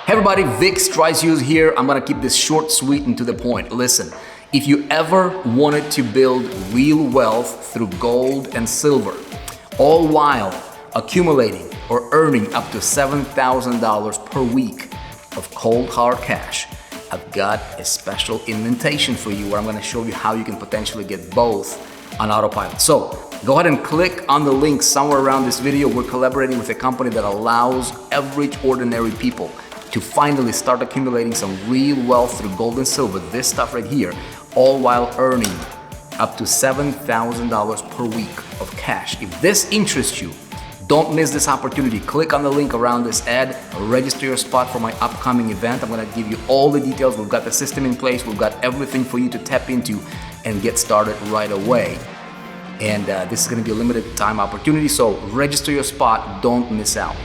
Hey everybody, Vic Strisius here. I'm gonna keep this short, sweet, and to the point. Listen, if you ever wanted to build real wealth through gold and silver, all while accumulating or earning up to $7,000 per week of cold hard cash, I've got a special invitation for you where I'm gonna show you how you can potentially get both on autopilot. So go ahead and click on the link somewhere around this video. We're collaborating with a company that allows average, ordinary people to finally start accumulating some real wealth through gold and silver, this stuff right here, all while earning up to $7,000 per week of cash. If this interests you, don't miss this opportunity. Click on the link around this ad, register your spot for my upcoming event. I'm gonna give you all the details. We've got the system in place. We've got everything for you to tap into and get started right away. And this is gonna be a limited time opportunity, so register your spot, don't miss out.